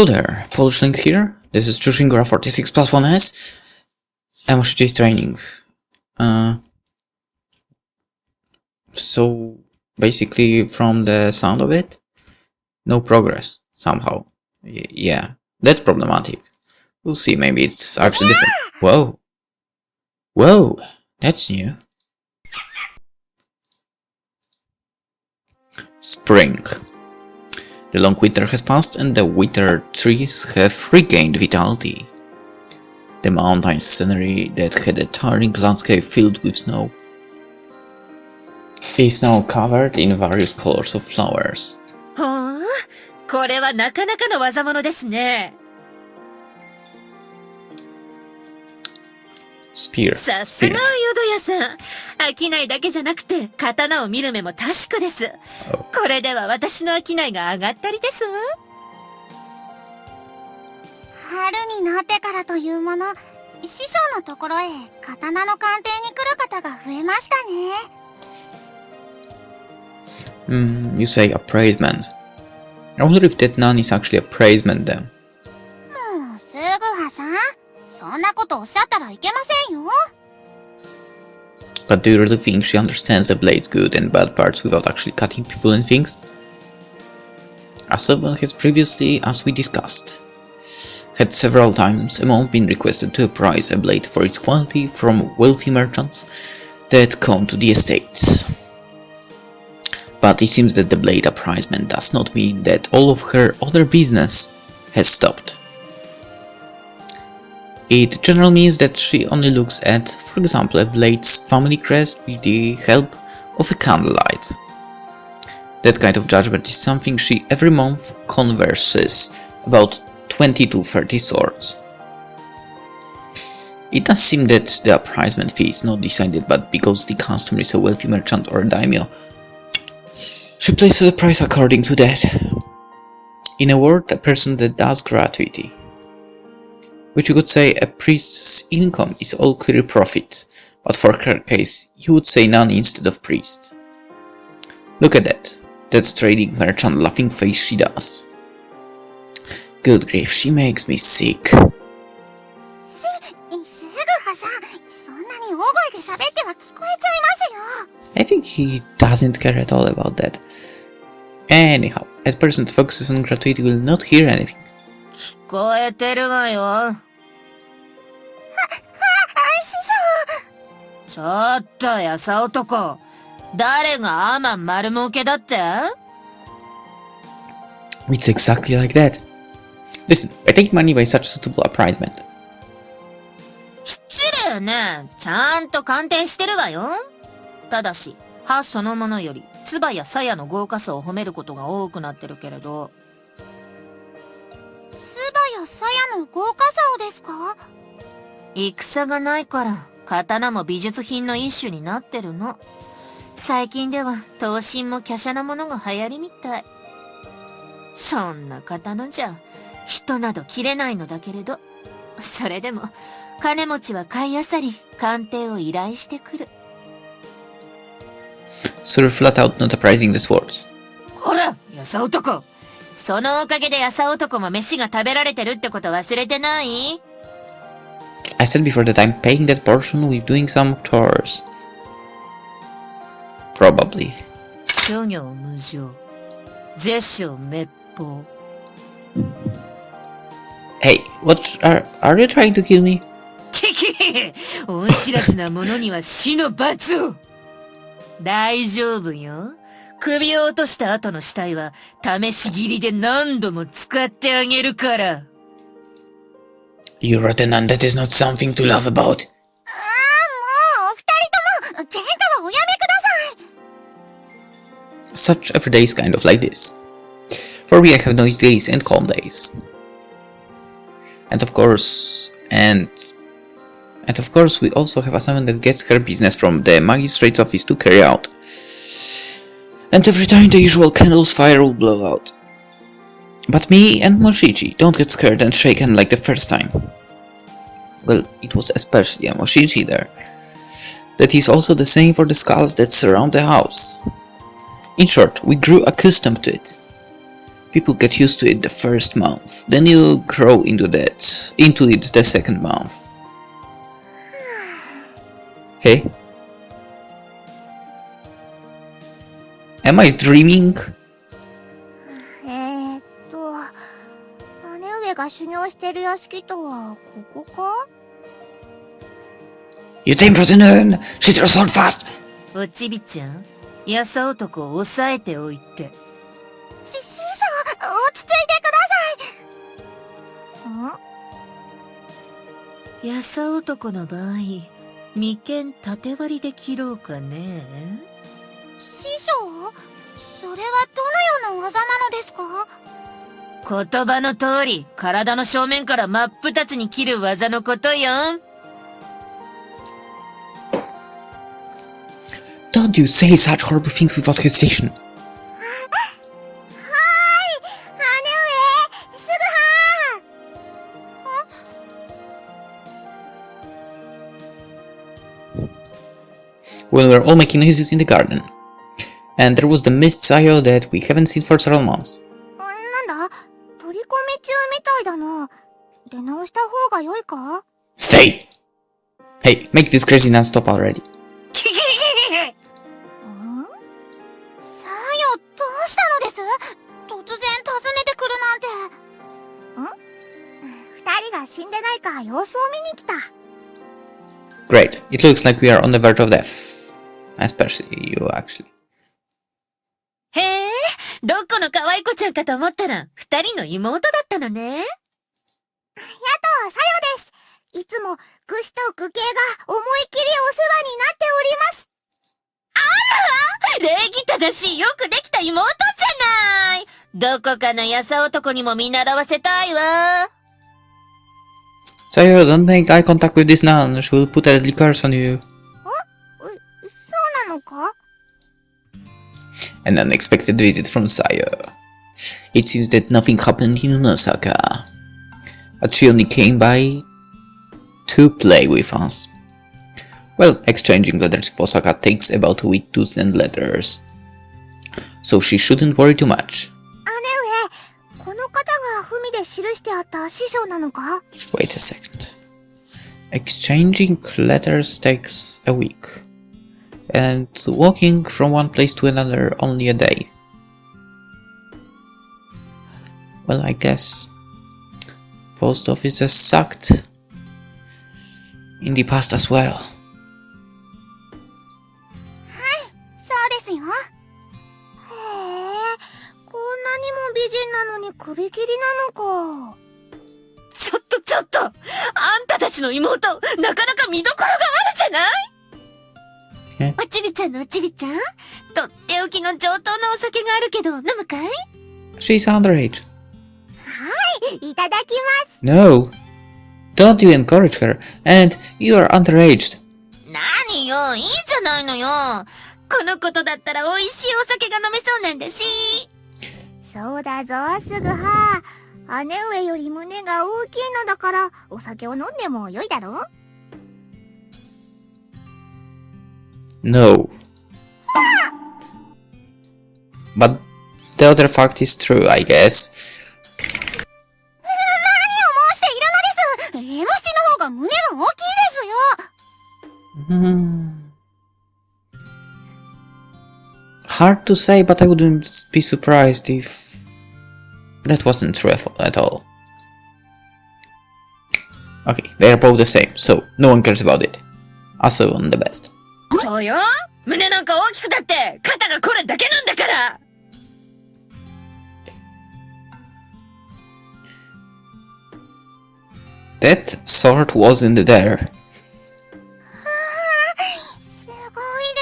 Hello there, PolishLynx here. This is ChuSingura46+1 MOCG training. So basically, from the sound of it, no progress somehow. Yeah, that's problematic. We'll see, maybe it's actually different. Whoa. Whoa, that's new. Spring. The long winter has passed and the withered trees have regained vitality. The mountain scenery that had a towering landscape filled with snow is now covered in various colors of flowers. これはなかなかの技物ですね。 Spear. さすが淀屋さん。商いだけじゃなくて刀を見る目も確かです。これでは私の商いが上がったりですわ。春になってからというもの、師匠のところへ刀の鑑定に来る方が増えましたね。You say appraisement. I wonder if that nun is actually appraisement then. もうすぐはさん、そんなことおっしゃったらいけませんよ。But do you really think she understands the blade's good and bad parts without actually cutting people and things? As someone has previously, as we discussed, had several times amount been requested to appraise a blade for its quality from wealthy merchants that come to the estates. But it seems that the blade appraisement does not mean that all of her other business has stopped. It generally means that she only looks at, for example, a blade's family crest with the help of a candlelight. That kind of judgment is something she every month converses about 20 to 30 swords. It does seem that the appraisement fee is not decided, but because the customer is a wealthy merchant or a daimyo, she places a price according to that. In a word, a person that does gratuity. Which you could say a priest's income is all clear profit, but for her case, you would say none instead of priest. Look at that. That's trading merchant laughing face she does. Good grief, she makes me sick. すぐはさん、そんなに大声で喋っては聞こえちゃいますよ。 I think he doesn't care at all about that. Anyhow, a person that focuses on gratuity will not hear anything. 聞こえてるわよ。師匠。ちょっとやさ男。誰がアーマン丸儲けだって？ It's exactly like that. Listen, I take money by such suitable appraisement. 失礼ね。ちゃんと鑑定してるわよ。ただし、歯そのものより、唾や鞘の豪華さを褒めることが多くなってるけれど。唾や鞘の豪華さをですか？戦がないから、刀も美術品の一種になってるの。最近では、刀身も華奢なものが流行りみたい。そんな刀じゃ、人など切れないのだけれど、それでも、金持ちは買いあさり、鑑定を依頼してくる。So you're flat out not appraising the swords. ほら、やさ男。そのおかげでやさ男も飯が食べられてるってこと忘れてない？ I said before that I'm paying that portion with doing some chores. Probably. 諸行無常。絶唱滅法。Hey, what are you trying to kill me? キキ恩知らずな者には死の罰を。大丈夫よ。首を落とした後の死体は試し切りで何度も使ってあげるから。You rotten nun, that is not something to laugh about. もうお二人とも喧嘩はおやめください。 Such every day is kind of like this. For me, I have noisy days and calm days. And of course, we also have a someone that gets her business from the magistrate's office to carry out. And every time the usual candle's fire will blow out. But me and Moshichi don't get scared and shaken like the first time. Well, it was especially a Moshichi there. That is also the same for the skulls that surround the house. In short, we grew accustomed to it. People get used to it the first month, then you grow into it the second month. Hey? Am I dreaming? 姉上が修行してる屋敷とはここか？ You damn Ronin! She throws on fast! おちびちゃん、やさ男を抑えておいて。師匠、落ち着いてください。やさ男の場合、眉間縦割りで切ろうかね。師匠？それはどのような技なのですか？言葉の通り、体の正面から真っ二つに切る技のことよ。Don't you say such horrible things without hesitation. はーい、姉上、すぐは When we were all making noises in the garden. And there was the mist Sayo that we haven't seen for several months. なんだ、取り込み中みたいだな。出直した方が良いか？ Stay! Hey, make this craziness stop already. さよ、どうしたのです？突然訪ねてくるなんて。二人が死んでないか様子を見に来た。Great. It looks like we are on the verge of death. Especially you, actually. へえ、どこの可愛い子ちゃんかと思ったら、二人の妹だったのね。やっと、さよです。いつも、愚子と愚兄が思いっきりお世話になっております。礼儀正しいよくできた妹じゃない。どこかのやさ男にも見習わせたいわ。Sayo, don't make eye contact with this nun. She will put a deadly curse on you. そうなのか？ An unexpected visit from Sayo. It seems that nothing happened in Unosaka. But she only came by to play with us. Well, exchanging letters with Osaka takes about a week to send letters. So she shouldn't worry too much. 姉上、この方が文で記してあった師匠なのか？ Wait a second. Exchanging letters takes a week. And walking from one place to another only a day. Well, I guess post offices sucked in the past as well. そうですよ。へえ、こんなにも美人なのに首切りなのか。ちょっと、あんたたちの妹、なかなか見どころがあるじゃない？おちびちゃんのおちびちゃん、とっておきの上等のお酒があるけど、飲むかい？ She's underage. はい、いただきます。No! Don't you encourage her, and you are underaged. 何よ、いいじゃないのよ。このことだったら美味しいお酒が飲めそうなんだし。そうだぞ、すぐは。姉上より胸が大きいのだから、お酒を飲んでも良いだろう？ No. But the other fact is true, I guess. 何を申しているのです。エモシの方が胸が大きいですよ。Hard to say, but I wouldn't be surprised if that wasn't true at all. Okay, they are both the same, so no one cares about it. Also on the best. そうよ。胸なんか大きくたって肩がこれだけなんだから。That sword wasn't there. すごいで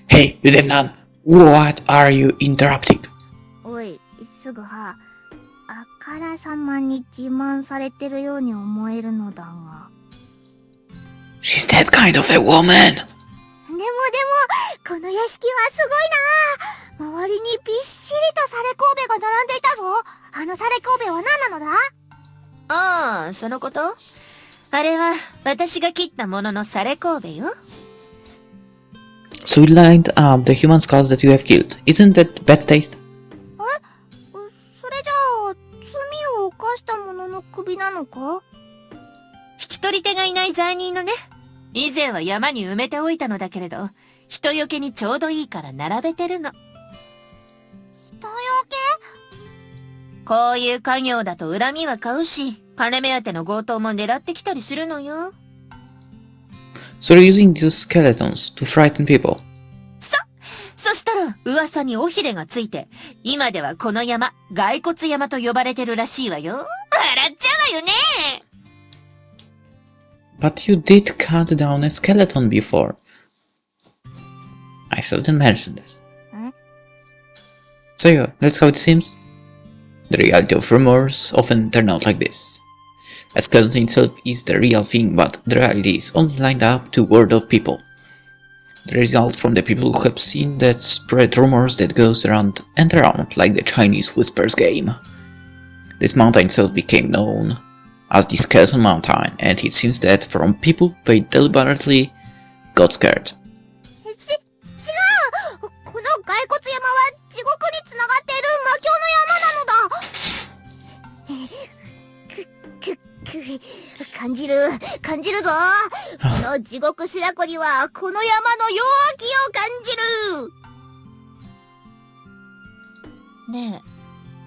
す。 Hey, you dead nun! What are you interrupting? おい、すぐは。あからさまに自慢されてるように思えるのだが。She's that kind of a woman! でも、この屋敷はすごいな。周りにびっしりとサレ神戸が並んでいたぞ。あのサレ神戸は何なのだ？ああ、そのこと？あれは私が切ったもののサレ神戸よ。So you lined up the human skulls that you have killed. Isn't that bad taste? クビなのか？引き取り手がいない罪人のね。以前は山に埋めておいたのだけれど、人よけにちょうどいいから並べてるの。人よこういう家業だと恨みは買うし、金目当ての強盗も狙ってきたりするのよ。So you're using these skeletons to frighten people? そしたら噂に尾ひれがついて、今ではこの山、骸骨山と呼ばれてるらしいわよ。笑っちゃうわよね。But you did cut down a skeleton before. I shouldn't mention that. So yeah, that's how it seems. The reality of rumors often turn out like this. A skeleton itself is the real thing, but the reality is only lined up to word of people. The result from the people who have seen that spread rumors that goes around and around like the Chinese whispers game. This mountain itself became known as the Skeleton Mountain, and it seems that from people they deliberately got scared. 違う！この骸骨山は地獄に繋がっている魔境の山なのだ。感じるぞ。この地獄白子にはこの山の弱気を感じる。ねえ、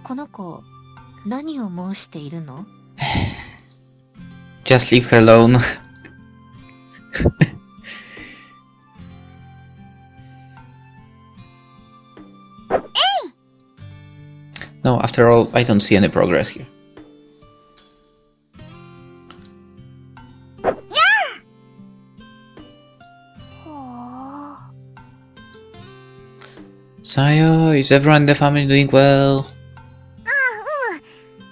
この子、何を申しているの？ Just leave her alone. No, after all, I don't see any progress here. Sayo, is everyone in the family doing well?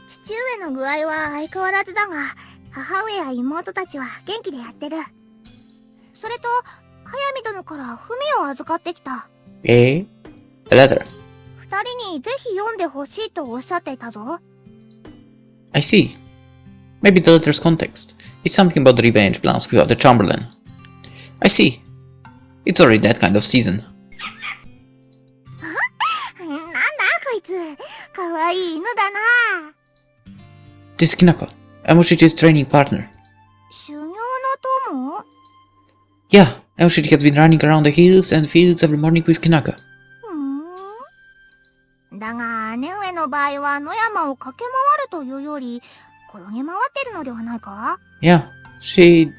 父上の具合は相変わらずだが、母上や妹たちは元気でやってる。それと、速水殿から文を預かってきた。A letter. 二人にぜひ読んでほしいとおっしゃっていたぞ。I see. Maybe the letter's context. It's something about the revenge plans without the Chamberlain. I see. It's already that kind of season. なんだこいつ、かわいい犬だな。This is Kinako, Amushichi's training partner. 修行の友？ Yeah, Amushichi has been running around the hills and fields every morning with Kinaka. だが、姉上の場合は野山を駆け回るというより、転げ回ってるのではないか？ Yeah, she's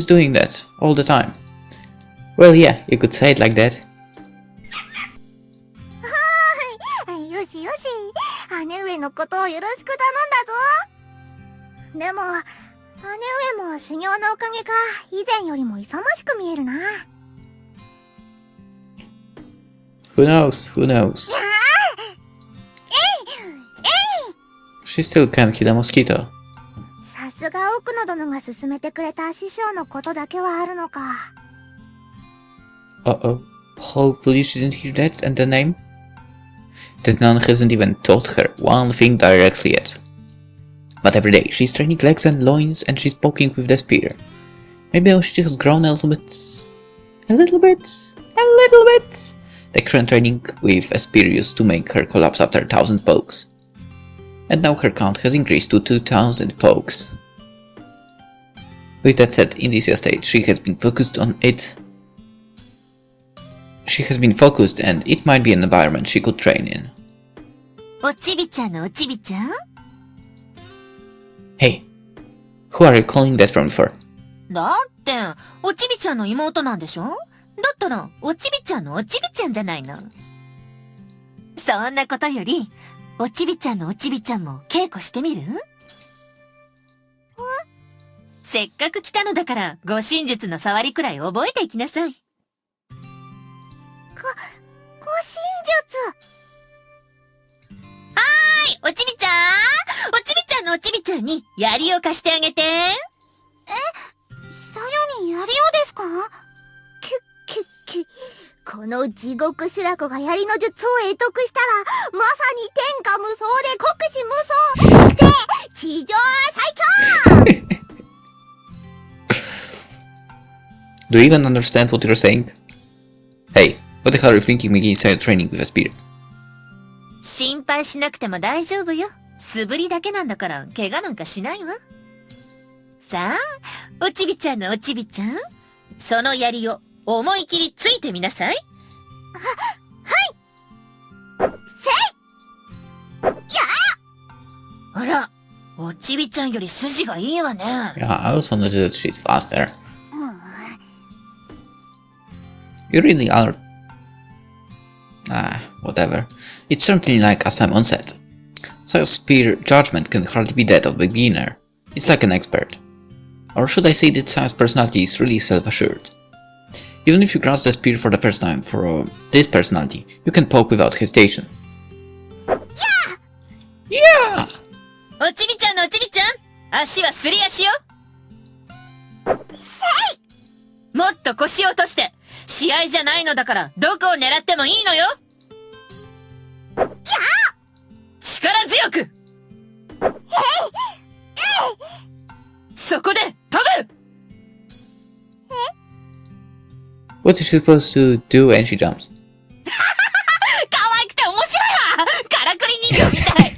doing that all the time. Well, yeah, you could say it like that. よしよし、姉上のことをよろしく頼んだぞ。でも、姉上も修行のおかげか、以前よりも勇ましく見えるな。Who knows? Who knows? She still can't kill a mosquito. さすが奥野殿が勧めてくれた師匠のことだけはあるのか。Uh-oh. Hopefully she didn't hear that and the name. That nun hasn't even taught her one thing directly yet. But every day she's training legs and loins and she's poking with the spear. Maybe she has grown a little bit. The current training with a spear used to make her collapse after 1,000 pokes. And now her count has increased to 2,000 pokes. With that said, in this stage she has been focused on it. She has been focused and it might be an environment she could train in. おちびちゃんのおちびちゃん？ Hey, who are you calling that from for? だって、おちびちゃんの妹なんでしょ？だったら、おちびちゃんのおちびちゃんじゃないの。そんなことより、おちびちゃんのおちびちゃんも稽古してみる？せっかく来たのだから、護身術の触りくらい覚えていきなさい。護身術。おちびちゃん！おちびちゃんのおちびちゃんに槍を貸してあげて。さよに槍をですか？この地獄白子が槍の術を得得したら、まさに天下無双で国士無双して地上最強Do you even understand what you're saying? Hey, what the hell are you thinking making inside training with a spear? 心配しなくても大丈夫よ。素振りだけなんだから怪我なんかしないわ。さあ、おちびちゃんのおちびちゃん。その槍を思い切りついてみなさい。あら、おちびちゃんより筋がいいわね。Yeah, I also noticed that she's faster. もう、You really are... whatever. It's certainly like as Simon said. Sayo's spear judgment can hardly be that of a beginner. It's like an expert. Or should I say that Sayo's personality is really self-assured. Even if you grasp the spear for the first time, for this personality, you can poke without hesitation. Yeah! おちびちゃんのおちびちゃん、足はすり足よ。もっと腰を落として、試合じゃないのだからどこを狙ってもいいのよ。力強く。そこで飛ぶ。What is she supposed to do when she jumps? 可愛くて面白いわ。からくり人形みたい。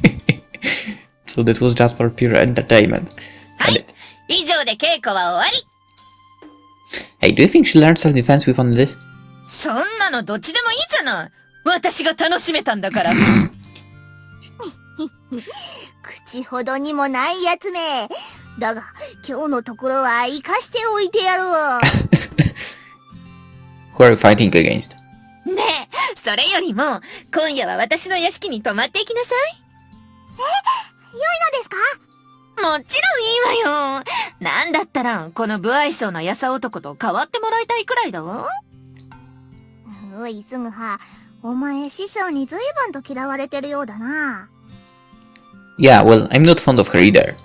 So that was just for pure entertainment. Got it. 以上で稽古は終わり。Hey, do you think she learned self-defense with only this? そんなのどっちでもいいじゃない。私が楽しめたんだから。口ほどにもないやつめ。だが、今日のところは生かしておいてやろう。Who are you fighting against? ねえ、それよりも、今夜は私の屋敷に泊まっていきなさい。良いのですか？もちろんいいわよ。なんだったら、この不愛想なやさ男と代わってもらいたいくらいだわ。おい、すぐは、お前師匠に随分と嫌われてるようだな。Yeah, well, I'm not fond of her either.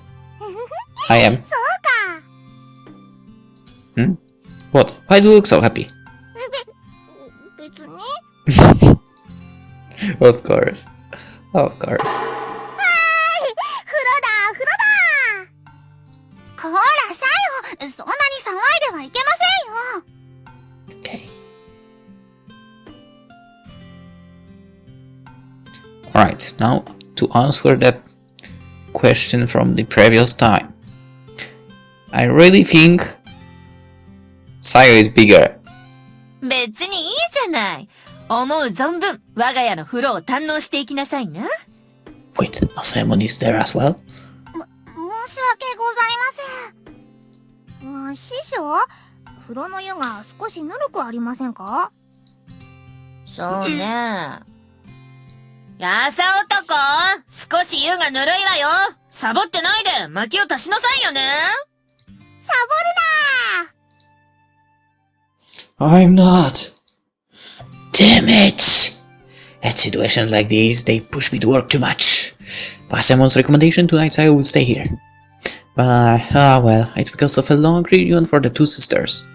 I am. そうか。Hmm? What? Why do you look so happy? 別に。Of course. Of course. こら、さよ、そんなに騒いではいけませんよ。Okay. Alright, now to answer the question from the previous time. I really think Sayo is bigger. 別にいいじゃない。思う存分、我が家の風呂を堪能していきなさいな。Wait, a Simon is there as well? 申し訳ございません。師匠、風呂の湯が少しぬるくありませんか？そうね。やさ男、少し湯がぬるいわよ。サボってないで薪を足しなさいよね。サボるな！ I'm not. Damn it! At situations like these, they push me to work too much. By Simon's recommendation, tonight I will stay here. But, well, it's because of a long reunion for the two sisters.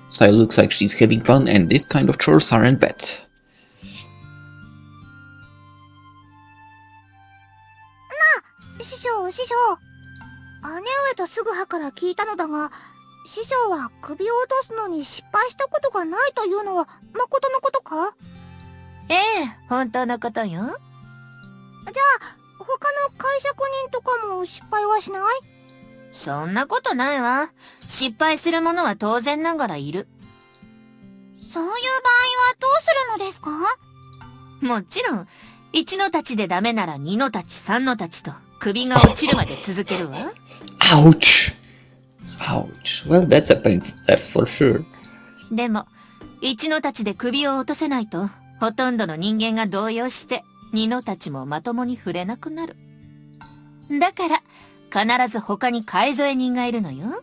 Sayo looks like she's having fun and this kind of chores aren't bad. 師匠、師匠。姉上とすぐはから聞いたのだが、師匠は首を落とすのに失敗したことがないというのは誠のことか？ええ、本当のことよ。じゃあ、他の介錯人とかも失敗はしない？そんなことないわ。失敗する者は当然ながらいる。そういう場合はどうするのですか？もちろん、1の太刀でダメなら2の太刀、3の太刀と首が落ちるまで続けるわ。Ouch! Ouch. Well, that's a painful death for sure. でも、1の太刀で首を落とせないと、ほとんどの人間が動揺して、2の太刀もまともに触れなくなる。だから、必ず他に買い添え人がいるのよ。へえ。じゃあ、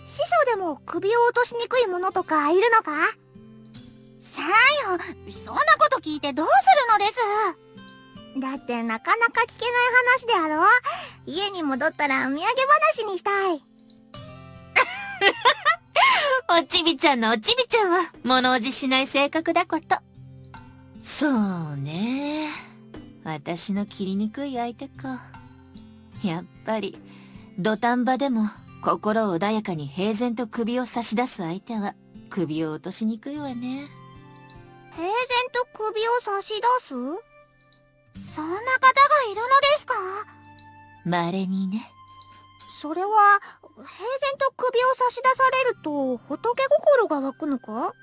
師匠でも首を落としにくいものとかいるのか？さよ、そんなこと聞いてどうするのです。だってなかなか聞けない話であろう。家に戻ったら土産話にしたい。おちびちゃんのおちびちゃんは物おじしない性格だこと。そうね。私の切りにくい相手か。やっぱり、土壇場でも心穏やかに平然と首を差し出す相手は首を落としにくいわね。平然と首を差し出す？そんな方がいるのですか？稀にね。それは、平然と首を差し出されると、仏心が湧くのか？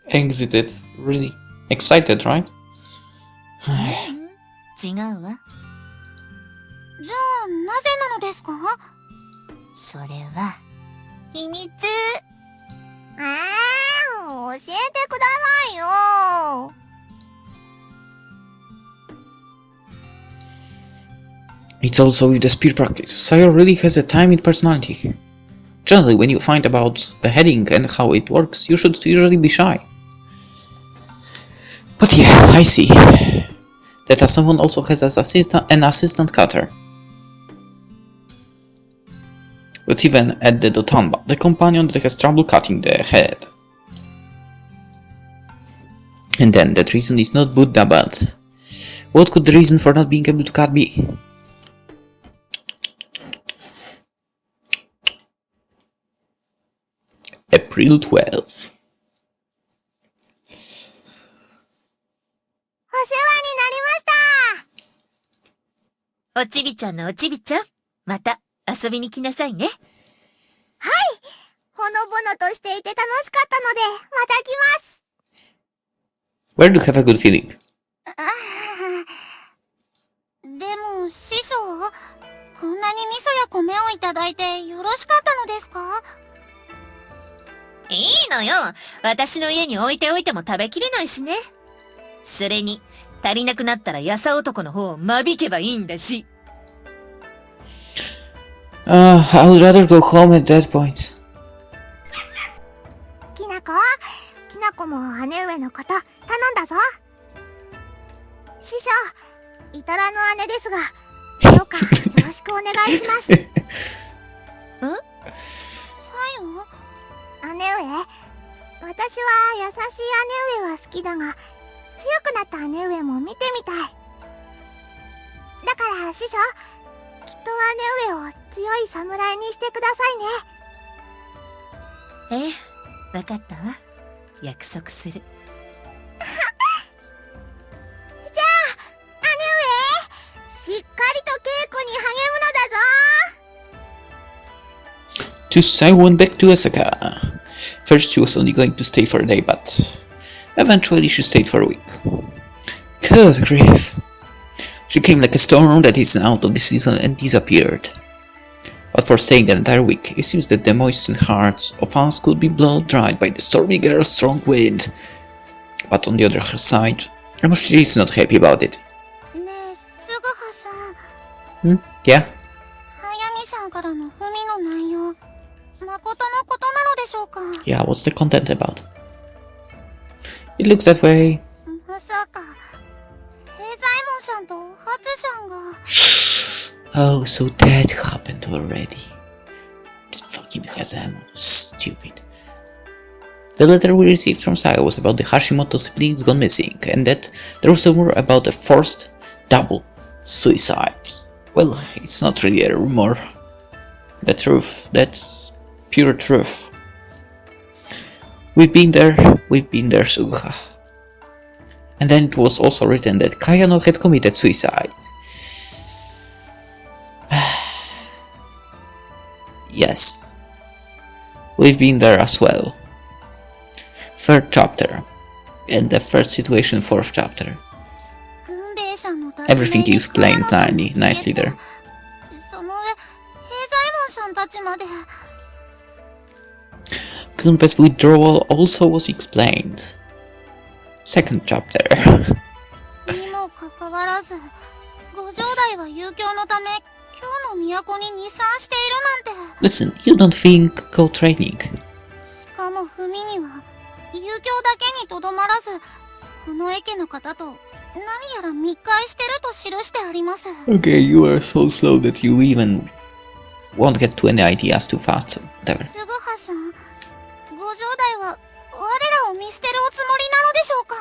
Exited. Really excited, right? 違うわ。じゃあ、なぜなのですか？それは、秘密。教えてくださいよ。It's also with the spear practice. Sayo really has a timid personality. Generally, when you find about the heading and how it works, you should usually be shy. But yeah, I see. That someone also has an assistant cutter. Let's even add the Dotamba, the companion that has trouble cutting the head. And then, that reason is not Buddha, but what could the reason for not being able to cut be? April 12th. お世話になりました。おちびちゃんのおちびちゃん、また遊びに来なさいね。はい。ほのぼのとしていて楽しかったので、また来ます。 Where do you have a good feeling? でも、師匠、こんなに味噌や米をいただいてよろしかったのですか？いいのよ。私の家に置いておいても食べきれないしね。それに、足りなくなったらやさ男の方を間引けばいいんだし。I would rather go home at that point. きなこも姉上のこと頼んだぞ。師匠、イタラの姉ですが、どうかよろしくお願いします。さよ？姉上、私は優しい姉上は好きだが、強くなった姉上も見てみたい。だから師匠、きっと姉上を強い侍にしてくださいね。ええ、わかったわ。約束する。じゃあ、姉上、しっかりと稽古に励むのだぞ。 ChuSingura went back to Osaka. First she was only going to stay for a day, but eventually she stayed for a week. Good grief. She came like a storm that is out of the season and disappeared. But for staying an entire week, it seems that the moistened hearts of us could be blow-dried by the stormy girl's strong wind. But on the other side, Emoshi is not happy about it. ねえ、すぐはさん。 Yeah? はやみさんからの文の内容、まことのことなのでしょうか？ Yeah, what's the content about? It looks that way. まさか、平左衛門さんとハツさんが。Oh, so that happened already. That fucking Hazam. Stupid. The letter we received from Sayo was about the Hashimoto siblings gone missing, and that there was a rumor about a forced double suicide. Well, it's not really a rumor. The truth, that's pure truth. We've been there, Suga. And then it was also written that Kayano had committed suicide. Yes, we've been there as well. Third chapter, and the first situation, fourth chapter. Everything is explained nicely there. その上、平左衛門さんたちまで。 Gunpei's withdrawal also was explained. Second chapter. にもかかわらず、ご城代は遊興のため、今日の都に日参しているなんて。 Listen, you don't think go training. しかも文には、遊興だけにとどまらず、この駅の方と何やら密会してると記してあります。 Okay, you are so slow that you even won't get to any ideas too fast. Whatever. すぐはさん、ご城代は我らを見捨てるおつもりなのでしょうか？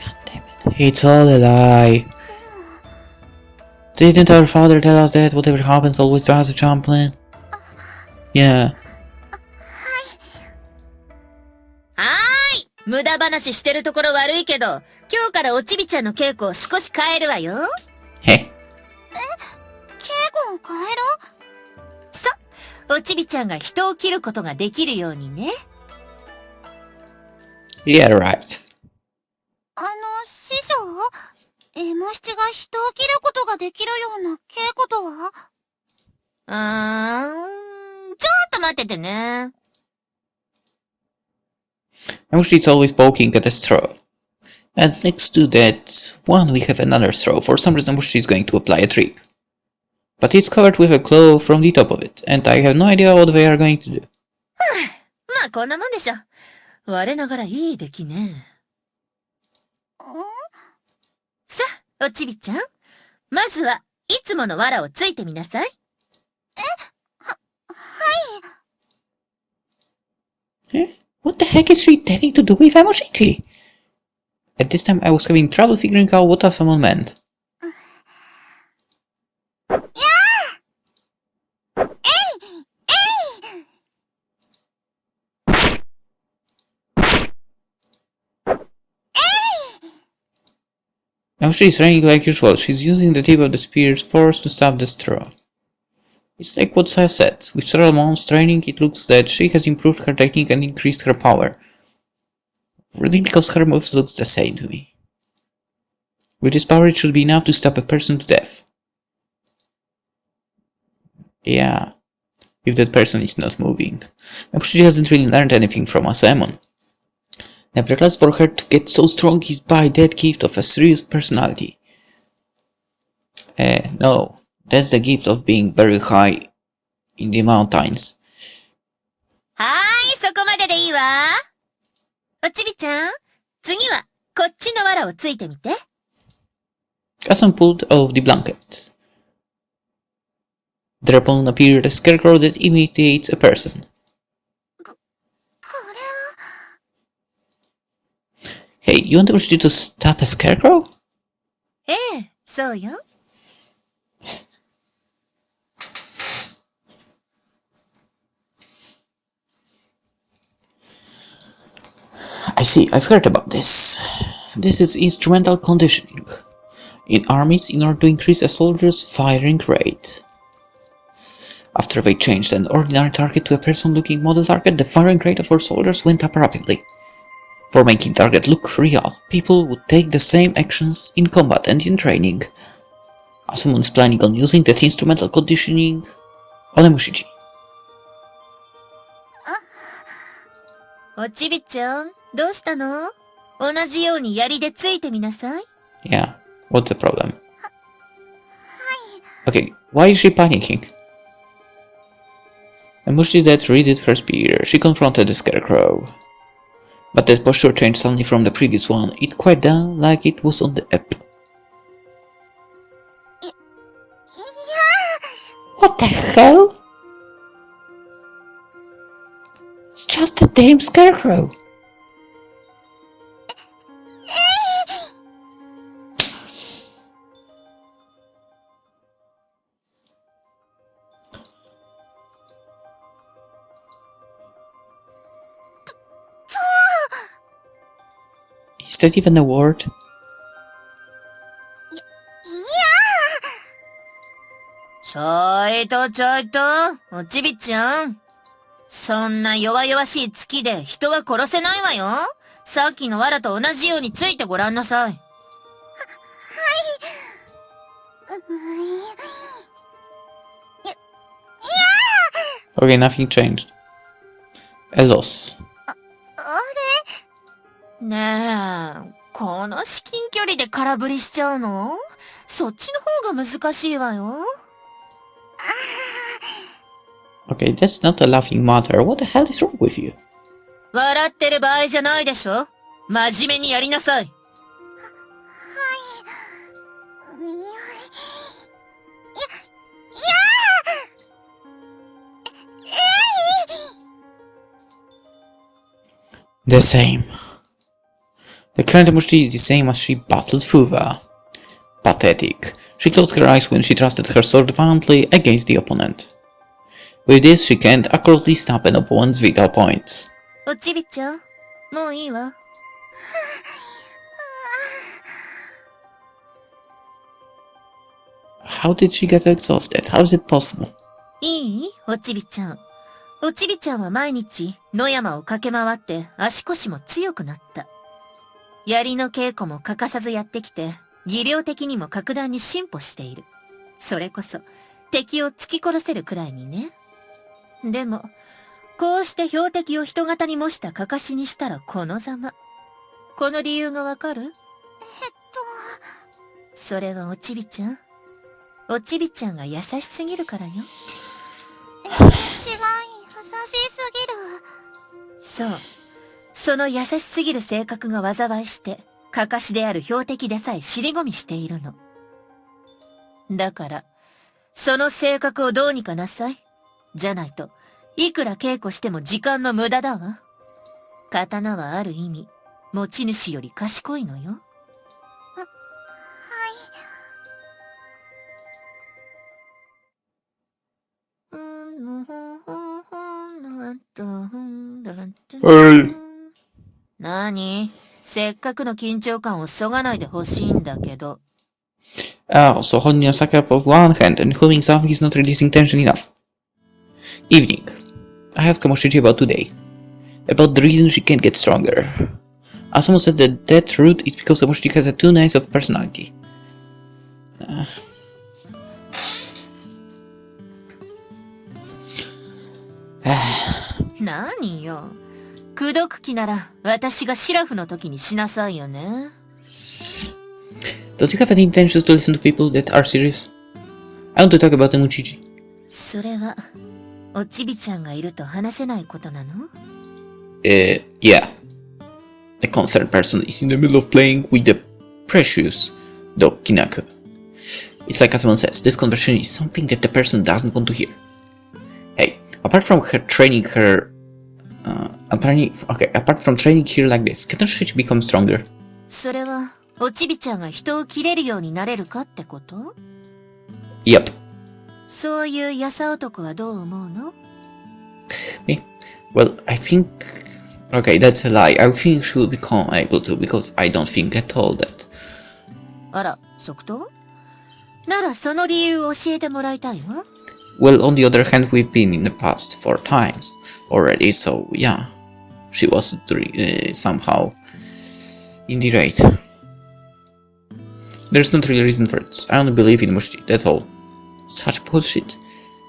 God damn it. It's all a lie. Didn't our father tell us that whatever happens always tries a jump plan? Yeah. はーい。無駄話してるところ悪いけど、今日からおちびちゃんの稽古を少し変えるわよ。Hey. 稽古を変える？そう、おちびちゃんが人を切ることができるようにね。Yeah, right. 師匠？M7が人を切ることができるような稽古とは？ちょっと待っててね。Actually, it's always poking at a straw. And next to that one, we have another straw. For some reason, she's going to apply a trick. But it's covered with a claw from the top of it, and I have no idea what they are going to do. まあこんなもんでしょ。我ながらいい出来ね。さあ、おちびちゃん。まずはいつもの藁をついてみなさい。はい。Eh? What the heck is she intending to do with Emoshiki? At this time, I was having trouble figuring out what someone meant. Now she's running like usual. She's using the tip of the spear's force to stop the straw. It's like what I said. With several months training, it looks that she has improved her technique and increased her power. Really, because her moves looks the same to me. With this power, it should be enough to stop a person to death. Yeah, if that person is not moving. Maybe she hasn't really learned anything from Asaemon. Nevertheless, for her to get so strong is by that gift of a serious personality. No, that's the gift of being very high in the mountains. はーい、そこまででいいわ。おちびちゃん、次はこっちの藁をついてみて。Kasan pulled off the blanket. Thereupon appeared a scarecrow that imitates a person. これは。 Hey, you want me to stop a scarecrow? ええ、そうよ。I see, I've heard about this. This is instrumental conditioning. In armies, in order to increase a soldier's firing rate. After they changed an ordinary target to a person-looking model target, the firing rate of our soldiers went up rapidly. For making target look real, people would take the same actions in combat and in training. Someone is planning on using that instrumental conditioning on Emoshiki. おちびちゃん、どうしたの？同じように槍でついてみなさい。Yeah, what's the problem? Okay, why is she panicking? Emoshiki that readied her spear, she confronted the scarecrow. But that posture changed suddenly from the previous one. It quieted down like it was on the up. What the hell? It's just a damn scarecrow. Is that even a word? ちょいと、おちびちゃん。そんな弱々しい月で人は殺せないわよ。さっきの藁と同じようについてごらんなさい。Okay, nothing changed. A loss. ねえ、この至近距離で空振りしちゃうの？そっちの方が難しいわよ。Okay, that's not a laughing matter. What the hell is wrong with you? 笑ってる場合じゃないでしょ。真面目にやりなさい。The same. The current Emoshiki is the same as she battled Fuwa. Pathetic. She closed her eyes when she thrusted her sword violently against the opponent. With this, she can't accurately stop an opponent's vital points. おちびちゃん、もういいわ。How did she get exhausted? How is it possible? いいおちびちゃん。おちびちゃんは毎日野山を駆け回って足腰も強くなった。槍の稽古も欠かさずやってきて、技量的にも格段に進歩している。それこそ敵を突き殺せるくらいにね。でも、こうして標的を人型に模したかかしにしたらこのざま。この理由がわかる？それはおちびちゃん。おちびちゃんが優しすぎるからよ。違い、優しすぎる。そう。その優しすぎる性格が災いして、かかしである標的でさえ尻込みしているの。だから、その性格をどうにかなさい。じゃないと、いくら稽古しても時間の無駄だわ。刀はある意味、持ち主より賢いのよ。なに？せっかくの緊張感をそがないでほしいんだけど。So holding a sack up of one hand and holding something is not releasing tension enough. Evening. I have Kamoshiji about today. About the reason she can't get stronger. Someone said that root is because Kamoshiji has a too nice of personality. 何よ。口説く気なら私がシラフの時にしなさいよね。Don't you have any intentions to listen to people that are serious? I want to talk about the Muchichi. それは、おちびちゃんがいると話せないことなの？ Yeah. The concerned person is in the middle of playing with the precious dog Kinaka. It's like as someone says, this conversation is something that the person doesn't want to hear. Hey, apart from training her like this, can't she become stronger? それは、おちびちゃんが人を切れるようになれるかってこと？ Yep. そういうやさ男はどう思うの？ Me? Well, I think... Okay, that's a lie. I think she will become able to, because I don't think at all that. あら、即答？ならその理由を教えてもらいたいわ。Well, on the other hand, we've been in the past 4 times already, so yeah. She was somehow in the right. There's not really reason for it. I only believe in Mushi, that's all. Such bullshit.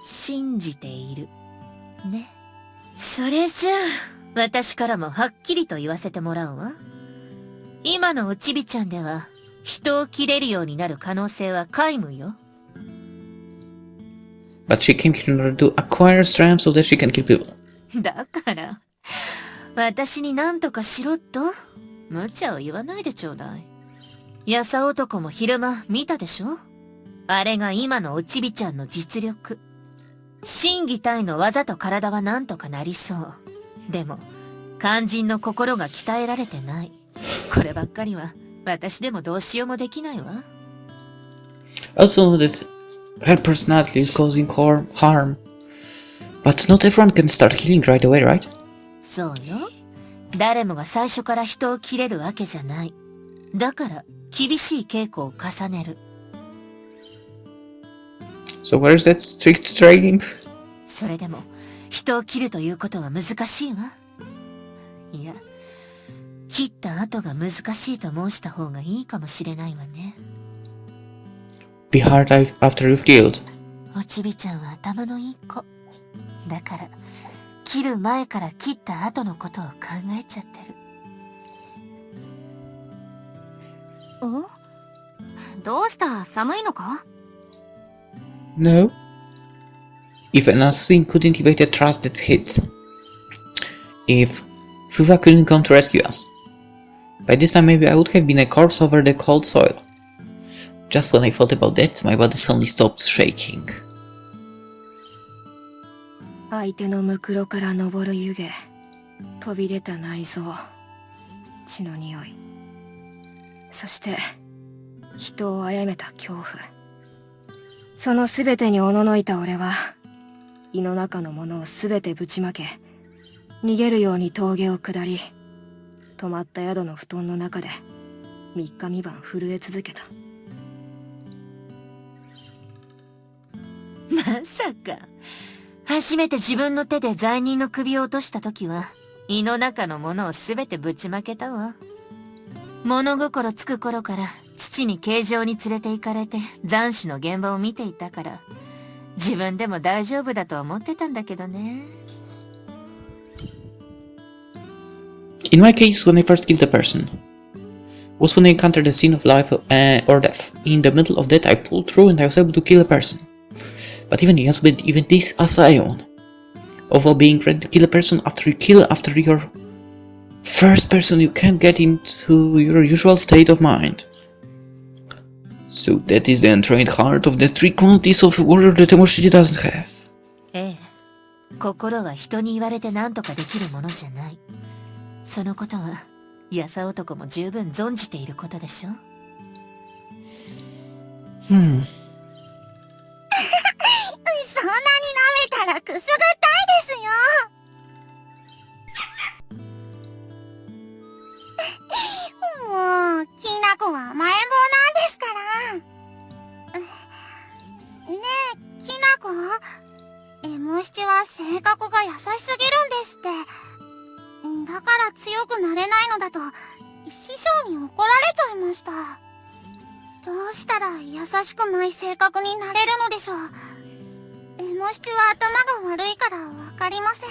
信じている。ね。それじゃあ、私からもはっきりと言わせてもらうわ。今のおちびちゃんでは、人を切れるようになる可能性は皆無よ。But she came here in order to acquire strength so that she can kill people. だから、私に何とかしろと、無茶を言わないでちょうだい。やさ男も昼間見たでしょ？あれが今のおちびちゃんの実力。心技体の技と体は何とかなりそう。でも、肝心の心が鍛えられてない。こればっかりは、私でもどうしようもできないわ。Also that her personality is causing harm. But not everyone can start healing right away, right? そうよ。誰もが最初から人を切れるわけじゃない。だから、厳しい稽古を重ねる。So where is that strict training? それでも、人を切るということは難しいわ。いや、切った後が難しいと申した方がいいかもしれないわね。Be hard after you've killed. おちびちゃんは頭のいい子。だから、切る前から切った後のことを考えちゃってる。どうした？寒いのか？ No. If an assassin couldn't evade a trusted hit. If Fufa couldn't come to rescue us. By this time maybe I would have been a corpse over the cold soil. Just when I thought about that, my body suddenly stopped shaking. 相手のむくろから昇る湯気、飛び出た内臓、血の匂い、そして人を殺めた恐怖。そのすべてにおののいた俺は、胃の中のものをすべてぶちまけ、逃げるように峠を下り、泊まった宿の布団の中で3日3晩震え続けた。まさか。初めて自分の手で罪人の首を落とした時は、胃の中のものをすべてぶちまけたわ。物心つく頃から父に刑場に連れて行かれて斬首の現場を見ていたから、自分でも大丈夫だと思ってたんだけどね。In my case, when I first killed a person, was when I encountered the scene of life or death. In the middle of that, I pulled through and I was able to kill a person. But even this asylum of being ready to kill a person after your first person, you can't get into your usual state of mind. So that is the entrained heart of the three qualities of a warrior that Emoshiji doesn't have. ええ。心は人に言われて何とかできるものじゃない。そのことは、ヤサ男も十分存じていることでしょ。そんなに舐めたらくすぐったいですよ。もう、きなこは甘えん坊なんですから。ねえ、きなこ、エモ七は性格が優しすぎるんですって。だから強くなれないのだと師匠に怒られちゃいました。どうしたら優しくない性格になれるのでしょう。エモ七は頭が悪いからわかりません。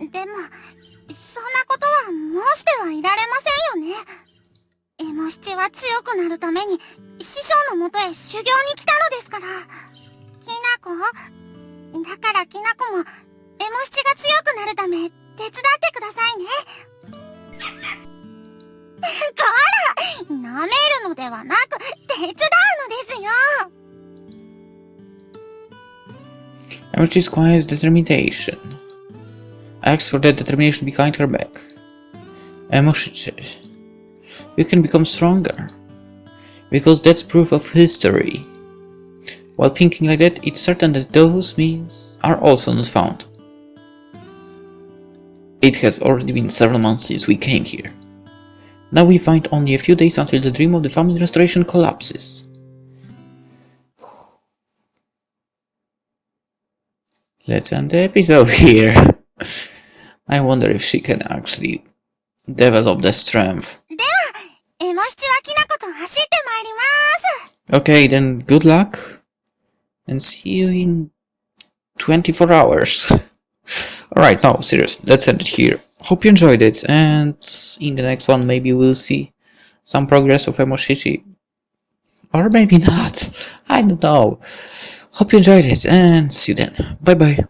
でもそんなことは申してはいられませんよね。エモ七は強くなるために師匠のもとへ修行に来たのですから。きなこ、だからきなこもエモ七が強くなるため手伝ってくださいね。こら、舐めるのではなく手伝うのですよ。Emoshi requires determination. I asked for that determination behind her back. Emoshi, you can become stronger, because that's proof of history. While thinking like that, it's certain that those means are also not found. It has already been several months since we came here. Now we find only a few days until the dream of the family restoration collapses. Let's end the episode here. I wonder if she can actually develop the strength. Okay, then good luck. And see you in 24 hours. Alright, no, serious, let's end it here. Hope you enjoyed it, and in the next one maybe we'll see some progress of Emoshiji. Or maybe not, I don't know. Hope you enjoyed it, and see you then. Bye bye.